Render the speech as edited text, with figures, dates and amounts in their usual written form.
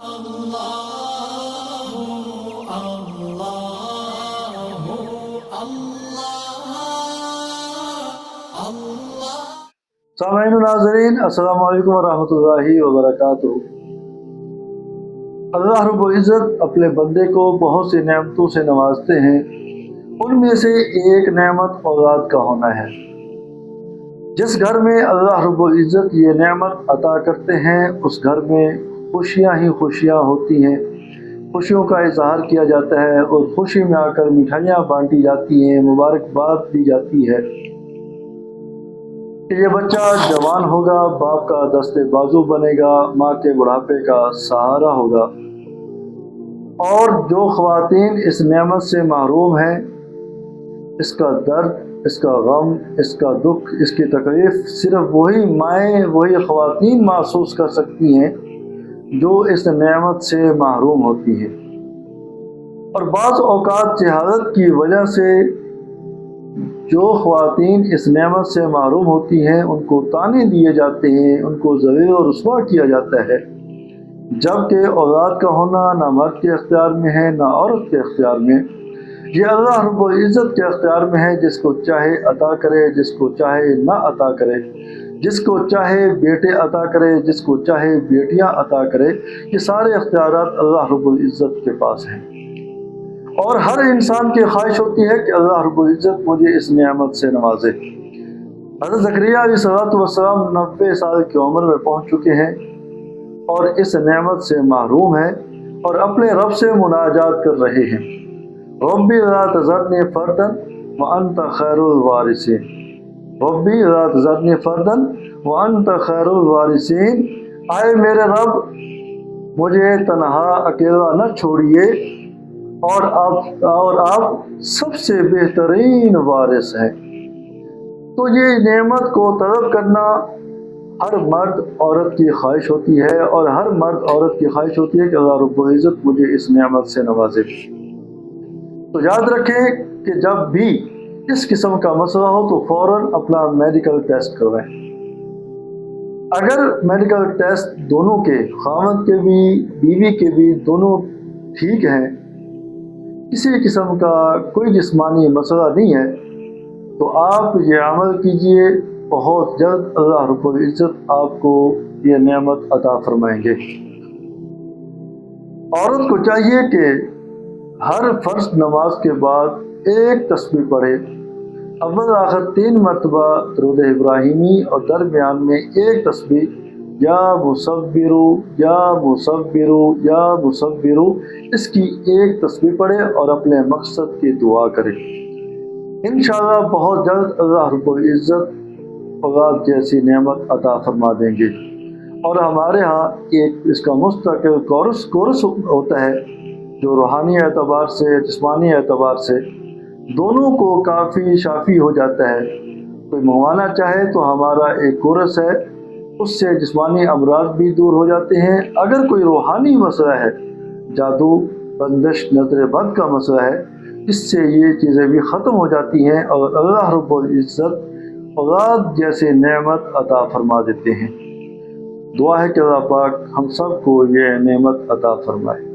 سامعین و ناظرین، السلام علیکم ورحمۃ اللہ وبرکاتہ۔ اللہ رب العزت اپنے بندے کو بہت سی نعمتوں سے نوازتے ہیں۔ ان میں سے ایک نعمت اولاد کا ہونا ہے۔ جس گھر میں اللہ رب العزت یہ نعمت عطا کرتے ہیں اس گھر میں خوشیاں ہی خوشیاں ہوتی ہیں، خوشیوں کا اظہار کیا جاتا ہے اور خوشی میں آ کر مٹھائیاں بانٹی جاتی ہیں، مبارکباد دی جاتی ہے کہ یہ بچہ جوان ہوگا، باپ کا دستے بازو بنے گا، ماں کے بڑھاپے کا سہارا ہوگا۔ اور جو خواتین اس نعمت سے محروم ہیں، اس کا درد، اس کا غم، اس کا دکھ، اس کی تکلیف صرف وہی مائیں، وہی خواتین محسوس کر سکتی ہیں جو اس نعمت سے محروم ہوتی ہیں۔ اور بعض اوقات جہالت کی وجہ سے جو خواتین اس نعمت سے محروم ہوتی ہیں ان کو طعنے دیے جاتے ہیں، ان کو ذلیل و رسوا کیا جاتا ہے، جبکہ اولاد کا ہونا نہ مرد کے اختیار میں ہے نہ عورت کے اختیار میں، یہ اللہ رب العزت کے اختیار میں ہے۔ جس کو چاہے عطا کرے، جس کو چاہے نہ عطا کرے، جس کو چاہے بیٹے عطا کرے، جس کو چاہے بیٹیاں عطا کرے، یہ سارے اختیارات اللہ رب العزت کے پاس ہیں۔ اور ہر انسان کی خواہش ہوتی ہے کہ اللہ رب العزت مجھے اس نعمت سے نوازے۔ حضرت زکریا علیہ السلام 90 سال کی عمر میں پہنچ چکے ہیں اور اس نعمت سے محروم ہیں اور اپنے رب سے مناجات کر رہے ہیں۔ ربی لا تذرنی فردا وانت خیر الوارثین، ربی لا تذرنی فردا وانت خیر الوارثین، آئے میرے رب مجھے تنہا اکیلا نہ چھوڑیے اور آپ سب سے بہترین وارث ہیں۔ تو یہ نعمت کو طلب کرنا ہر مرد عورت کی خواہش ہوتی ہے، اور ہر مرد عورت کی خواہش ہوتی ہے کہ اللہ رب العزت مجھے اس نعمت سے نوازے۔ تو یاد رکھیں کہ جب بھی اس قسم کا مسئلہ ہو تو فوراً اپنا میڈیکل ٹیسٹ کروائیں۔ اگر میڈیکل ٹیسٹ دونوں کے، خاوند کے بھی بیوی کے بھی، دونوں ٹھیک ہیں، کسی قسم کا کوئی جسمانی مسئلہ نہیں ہے، تو آپ یہ عمل کیجئے، بہت جلد اللہ رب العزت آپ کو یہ نعمت عطا فرمائیں گے۔ عورت کو چاہیے کہ ہر فرض نماز کے بعد ایک تسبیح پڑھے، اول آخر 3 مرتبہ درود ابراہیمی، اور درمیان میں ایک تسبیح یا مصبرو یا مصبرو یا مصبرو، اس کی ایک تسبیح پڑھے اور اپنے مقصد کی دعا کرے۔ انشاءاللہ بہت جلد اللہ رب العزت اولاد جیسی نعمت عطا فرما دیں گے۔ اور ہمارے ہاں ایک اس کا مستقل کورس ہوتا ہے جو روحانی اعتبار سے، جسمانی اعتبار سے دونوں کو کافی شافی ہو جاتا ہے۔ کوئی منگوانا چاہے تو ہمارا ایک کورس ہے، اس سے جسمانی امراض بھی دور ہو جاتے ہیں۔ اگر کوئی روحانی مسئلہ ہے، جادو، بندش، نظر بد کا مسئلہ ہے، اس سے یہ چیزیں بھی ختم ہو جاتی ہیں اور اللہ رب العزت اولاد جیسے نعمت عطا فرما دیتے ہیں۔ دعا ہے کہ اللہ پاک ہم سب کو یہ نعمت عطا فرمائے۔